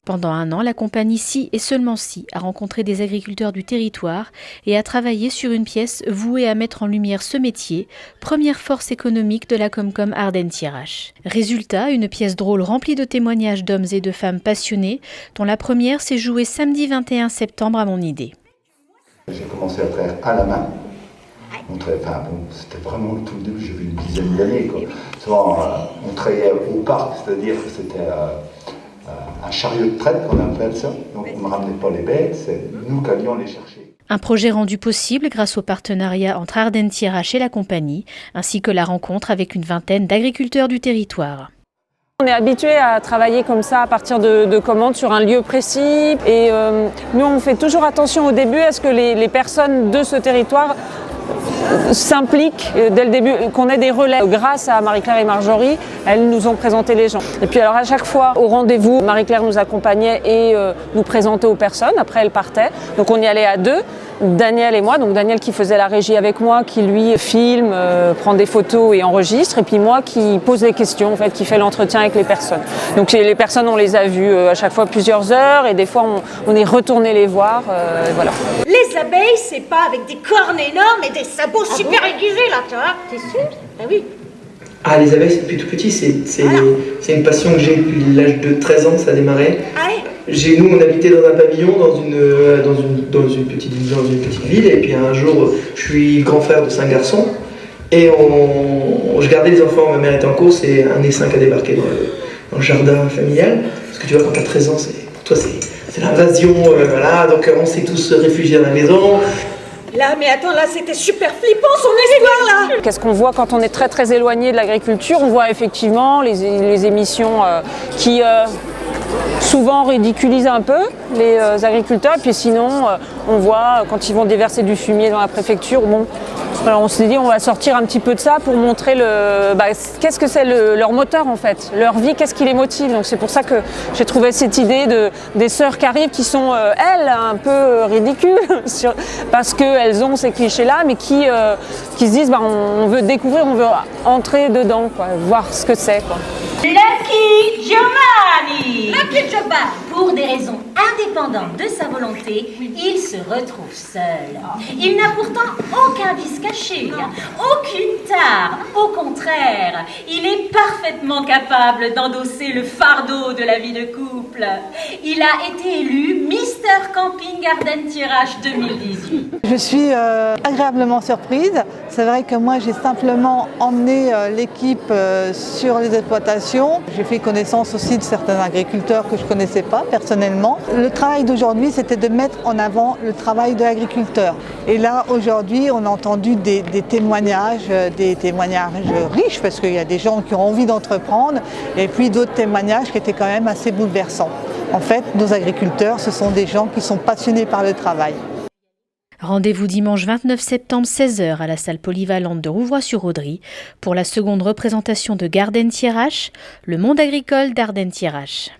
Pendant un an, la compagnie Si et seulement Si a rencontré des agriculteurs du territoire et a travaillé sur une pièce vouée à mettre en lumière ce métier, première force économique de la Comcom Ardennes-Thiérache. Résultat, une pièce drôle remplie de témoignages d'hommes et de femmes passionnés, dont la première s'est jouée samedi 21 septembre à Monidée. J'ai commencé à travailler à la main. C'était vraiment le tout début, j'ai vu une dizaine d'années. Souvent, on travaillait au parc, c'est-à-dire que c'était un chariot de traite qu'on appelle ça. Donc on ne ramenait pas les bêtes, c'est nous qui allions les chercher. Un projet rendu possible grâce au partenariat entre Ardennes-Thiérache et la compagnie, ainsi que la rencontre avec une vingtaine d'agriculteurs du territoire. On est habitué à travailler comme ça à partir de commandes sur un lieu précis et nous on fait toujours attention au début à ce que les personnes de ce territoire s'impliquent dès le début, qu'on ait des relais. Grâce à Marie-Claire et Marjorie, elles nous ont présenté les gens. Et puis alors à chaque fois au rendez-vous, Marie-Claire nous accompagnait et nous présentait aux personnes, après elle partait. Donc on y allait à deux, Daniel et moi, donc Daniel qui faisait la régie avec moi, qui lui filme, prend des photos et enregistre, et puis moi qui pose les questions, en fait, qui fait l'entretien avec les personnes. Donc les personnes, on les a vues à chaque fois plusieurs heures, et des fois on est retourné les voir, voilà. Les abeilles, c'est pas avec des cornes énormes et des sabots super aiguisés là, tu vois. T'es sûr? Ah oui. Ah, les abeilles, c'est depuis tout petit, c'est une passion que j'ai depuis l'âge de 13 ans, ça a démarré. Ah ouais. Nous, on habitait dans un pavillon, dans une petite ville, et puis un jour, je suis grand frère de 5 garçons, et je gardais les enfants, ma mère était en course, et un essaim qui a débarqué dans le jardin familial, parce que tu vois, quand t'as 13 ans, pour toi, c'est l'invasion, voilà, donc on s'est tous réfugiés dans la maison. Là, mais attends, là, c'était super flippant son histoire, là. Qu'est-ce qu'on voit quand on est très très éloigné de l'agriculture? On voit effectivement les émissions qui souvent ridiculisent un peu les agriculteurs. Et puis sinon, on voit quand ils vont déverser du fumier dans la préfecture, bon, alors on s'est dit on va sortir un petit peu de ça pour montrer qu'est-ce que c'est leur moteur en fait, leur vie, qu'est-ce qui les motive. Donc c'est pour ça que j'ai trouvé cette idée des sœurs qui arrivent, qui sont elles un peu ridicules parce qu'elles ont ces clichés-là, mais qui se disent on veut découvrir, on veut entrer dedans, quoi, voir ce que c'est, quoi. Lucky Giovanni! Lucky Giovanni! Pour des raisons indépendantes de sa volonté, il se retrouve seul. Il n'a pourtant aucun vice caché, aucune tare. Au contraire, il est parfaitement capable d'endosser le fardeau de la vie de couple. Il a été élu Mister Camping Ardennes-Thiérache 2018. Je suis agréablement surprise. C'est vrai que moi, j'ai simplement emmené l'équipe sur les exploitations. J'ai fait connaissance aussi de certains agriculteurs que je ne connaissais pas personnellement. Le travail d'aujourd'hui, c'était de mettre en avant le travail de l'agriculteur. Et là, aujourd'hui, on a entendu des témoignages riches, parce qu'il y a des gens qui ont envie d'entreprendre, et puis d'autres témoignages qui étaient quand même assez bouleversants. En fait, nos agriculteurs, ce sont des gens qui sont passionnés par le travail. Rendez-vous dimanche 29 septembre 16h à la salle polyvalente de Rouvroy-sur-Audry pour la seconde représentation de Gardennes-Thiérache, le monde agricole d'Ardennes-Thiérache.